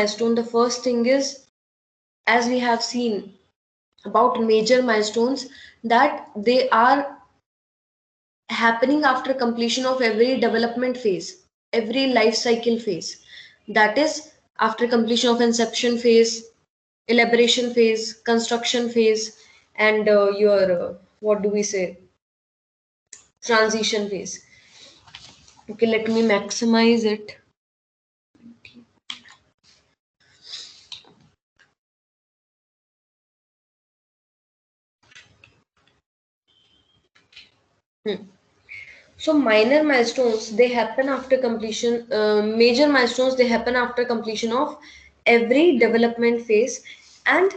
milestone, the first thing is, as we have seen about major milestones, that they are happening after completion of every development phase, every life cycle phase. That is after completion of inception phase, elaboration phase, construction phase, and your what do we say, transition phase. Okay, let me maximize it. So minor milestones, they happen after completion. Major milestones, they happen after completion of every development phase, and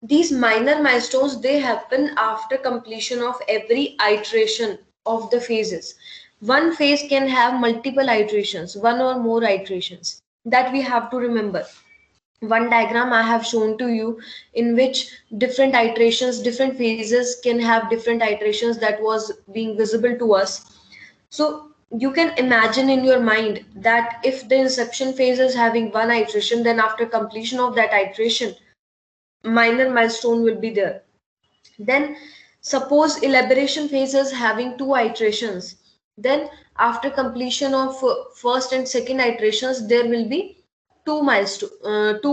these minor milestones, they happen after completion of every iteration of the phases. One phase can have multiple iterations, one or more iterations, that we have to remember. One diagram I have shown to you, in which different iterations, different phases can have different iterations, that was being visible to us. So you can imagine in your mind that if the inception phase is having one iteration, then after completion of that iteration, minor milestone will be there. Then suppose elaboration phase is having two iterations, then after completion of first and second iterations, there will be two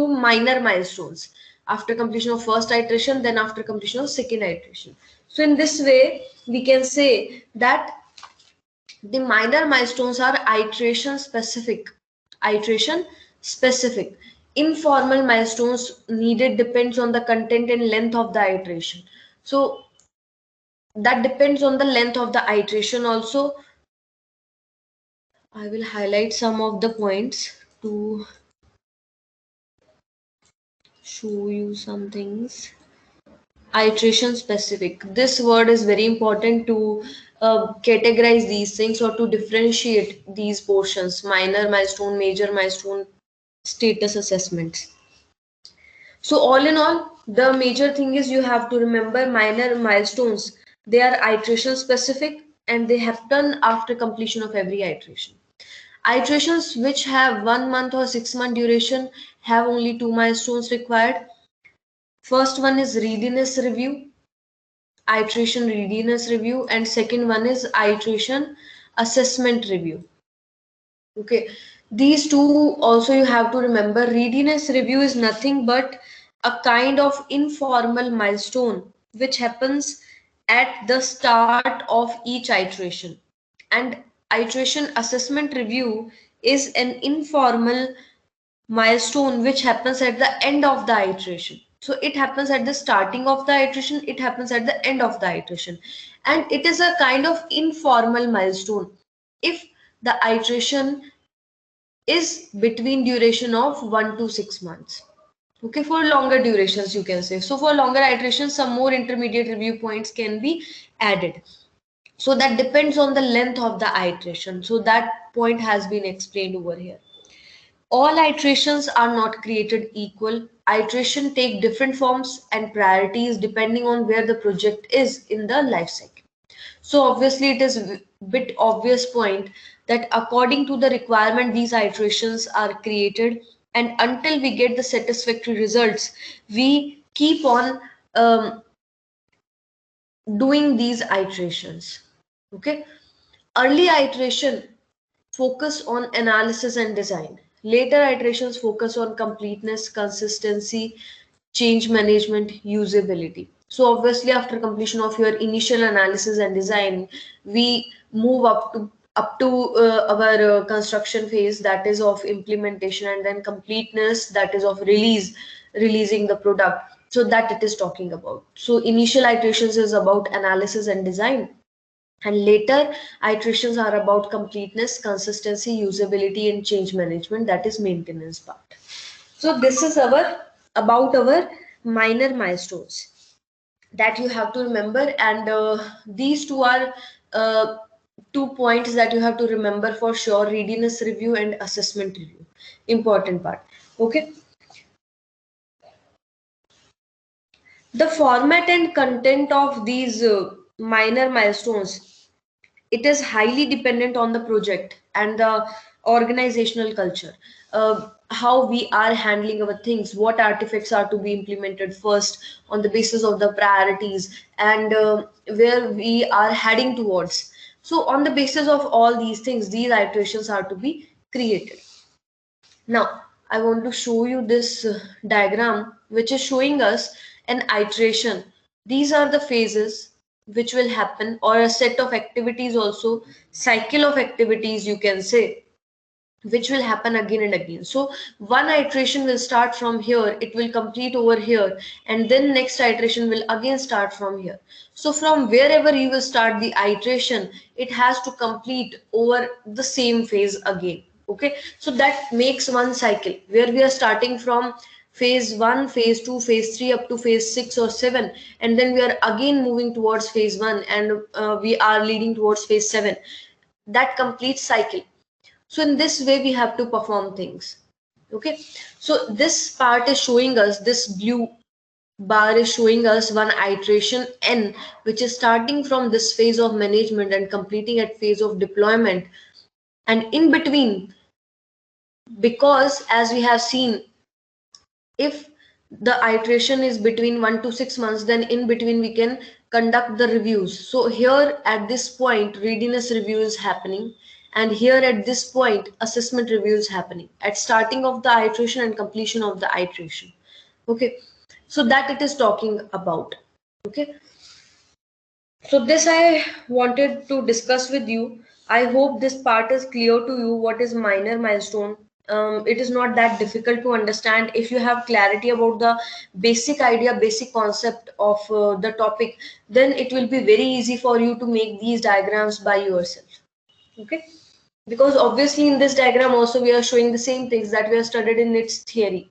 minor milestones after completion of first iteration, then after completion of second iteration. So in this way we can say that the minor milestones are iteration specific. Iteration specific. Informal milestones needed depends on the content and length of the iteration. So that depends on the length of the iteration also. I will highlight some of the points to show you some things. Iteration specific. This word is very important to categorize these things or to differentiate these portions: minor milestone, major milestone, status assessments. So all in all, the major thing is you have to remember minor milestones. They are iteration specific and they happen after completion of every iteration. Iterations which have 1 month or 6 month duration have only two milestones required. First one is readiness review, iteration readiness review, and second one is iteration assessment review. Okay, these two also you have to remember. Readiness review is nothing but a kind of informal milestone which happens at the start of each iteration, and iteration assessment review is an informal milestone which happens at the end of the iteration. So it happens at the starting of the iteration, it happens at the end of the iteration, and it is a kind of informal milestone if the iteration is between duration of 1 to 6 months. Okay, for longer durations you can say. So for longer iterations, some more intermediate review points can be added. So that depends on the length of the iteration. So that point has been explained over here. All iterations are not created equal. Iteration take different forms and priorities depending on where the project is in the life cycle. So obviously it is a bit obvious point that according to the requirement, these iterations are created, and until we get the satisfactory results, we keep on doing these iterations. Okay, early iteration focus on analysis and design. Later iterations focus on completeness, consistency, change management, usability. So obviously after completion of your initial analysis and design, we move up to our construction phase, that is of implementation, and then completeness, that is of releasing the product. So that it is talking about. So initial iterations is about analysis and design, and later iterations are about completeness, consistency, usability, and change management, that is maintenance part. So this is about our minor milestones that you have to remember, and these two are 2 points that you have to remember for sure: readiness review and assessment review. Important part. Okay, the format and content of these minor milestones, it is highly dependent on the project and the organizational culture. how we are handling our things, what artifacts are to be implemented first on the basis of the priorities, and where we are heading towards. So on the basis of all these things, these iterations are to be created. Now, I want to show you this diagram which is showing us an iteration. These are the phases which will happen, or a set of activities also, cycle of activities you can say, which will happen again and again. So one iteration will start from here, it will complete over here, and then next iteration will again start from here. So from wherever you will start the iteration, it has to complete over the same phase again. Okay, so that makes one cycle where we are starting from phase 1, phase 2, phase 3 up to phase 6 or 7, and then we are again moving towards phase 1, and we are leading towards phase 7. That complete cycle. So in this way we have to perform things. Okay, so this part is showing us, this blue bar is showing us one iteration n, which is starting from this phase of management and completing at phase of deployment. And in between, because as we have seen, if the iteration is between 1 to 6 months, then in between we can conduct the reviews. So here at this point readiness review is happening, and here at this point assessment review is happening at starting of the iteration and completion of the iteration. Okay, so that it is talking about. Okay, so this I wanted to discuss with you. I hope this part is clear to you. What is minor milestone? It is not that difficult to understand. If you have clarity about the basic idea, basic concept of the topic, then it will be very easy for you to make these diagrams by yourself. Okay, because obviously in this diagram also we are showing the same things that we have studied in its theory,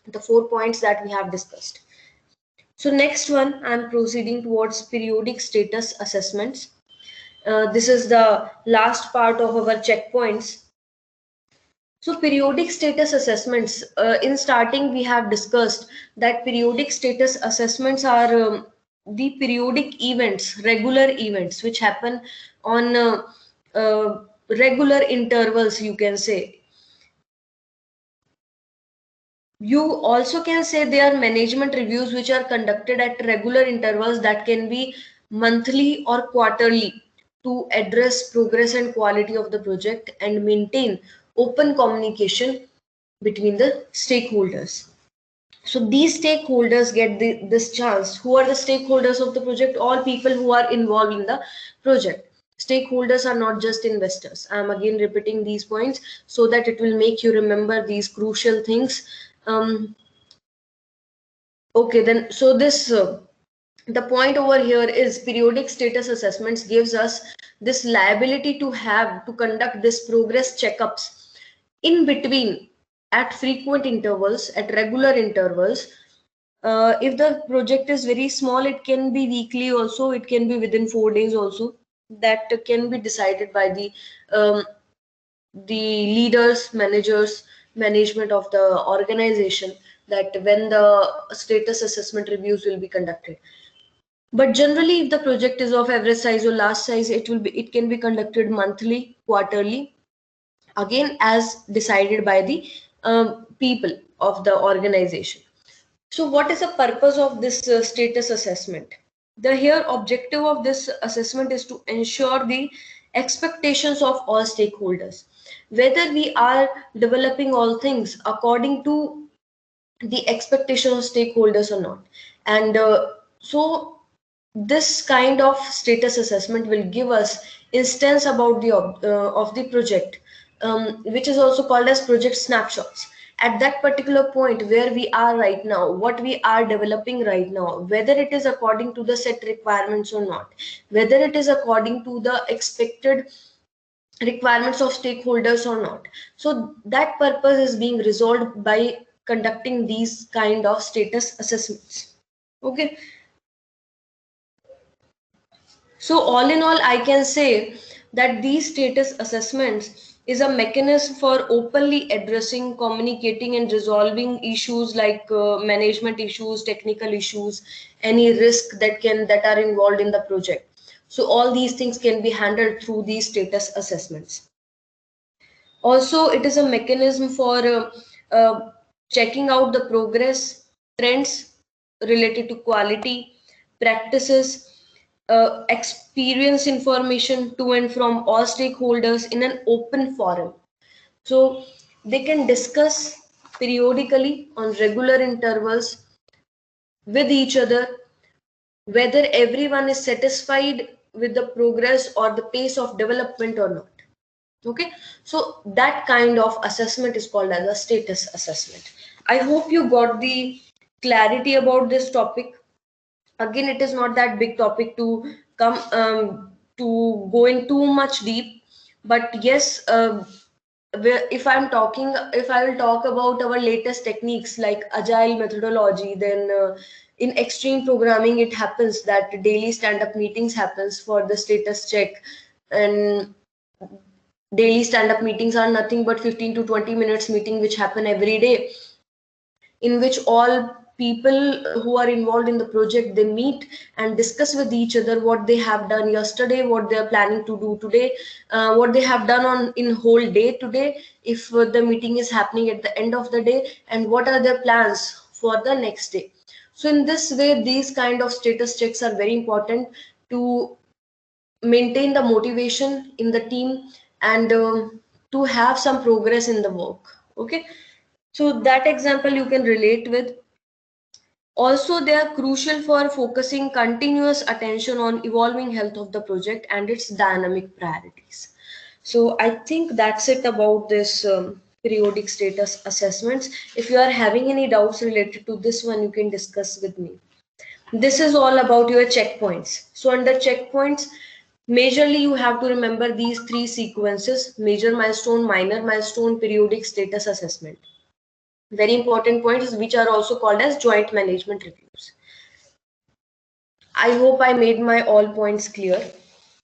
the 4 points that we have discussed. So next one, I'm proceeding towards periodic status assessments. This is the last part of our checkpoints. So periodic status assessments, in starting we have discussed that periodic status assessments are the periodic events, regular events which happen on regular intervals, you can say. You also can say they are management reviews which are conducted at regular intervals, that can be monthly or quarterly, to address progress and quality of the project and maintain open communication between the stakeholders. So these stakeholders get this chance. Who are the stakeholders of the project? All people who are involved in the project. Stakeholders are not just investors. I am again repeating these points so that it will make you remember these crucial things. Okay, then, so this the point over here is periodic status assessments gives us this liability to have to conduct this progress checkups in between at frequent intervals, at regular intervals. If the project is very small, it can be weekly also, it can be within 4 days also. That can be decided by um, the leaders, managers, management of the organization, that when the status assessment reviews will be conducted. But generally, if the project is of average size or large size, it can be conducted monthly, quarterly, again as decided by the people of the organization. So what is the purpose of this status assessment? The here objective of this assessment is to ensure the expectations of all stakeholders, whether we are developing all things according to the expectation of stakeholders or not. And so this kind of status assessment will give us instance about the of the project, which is also called as project snapshots. At that particular point where we are right now, what we are developing right now, whether it is according to the set requirements or not, whether it is according to the expected requirements of stakeholders or not. So that purpose is being resolved by conducting these kind of status assessments. Okay, so all in all, I can say that these status assessments is a mechanism for openly addressing, communicating and resolving issues like management issues, technical issues, any risk that are involved in the project. So all these things can be handled through these status assessments. Also, it is a mechanism for checking out the progress, trends related to quality, practices, experience information to and from all stakeholders in an open forum. So they can discuss periodically on regular intervals with each other whether everyone is satisfied with the progress or the pace of development or not. Okay, so that kind of assessment is called as a status assessment. I hope you got the clarity about this topic. Again, it is not that big topic to come to go in too much deep, but yes, if I will talk about our latest techniques like agile methodology, then in extreme programming it happens that daily stand up meetings happens for the status check, and daily stand up meetings are nothing but 15 to 20 minutes meeting which happen every day, in which all people who are involved in the project, they meet and discuss with each other what they have done yesterday, what they are planning to do today, what they have done on in whole day today, if the meeting is happening at the end of the day, and what are their plans for the next day. So in this way, these kind of status checks are very important to maintain the motivation in the team, and to have some progress in the work. Okay, so that example you can relate with. Also, they are crucial for focusing continuous attention on evolving health of the project and its dynamic priorities. So I think that's it about this periodic status assessments. If you are having any doubts related to this one, you can discuss with me. This is all about your checkpoints. So under checkpoints, majorly you have to remember these three sequences: major milestone, minor milestone, periodic status assessment. Very important points which are also called as joint management reviews. I hope I made my all points clear.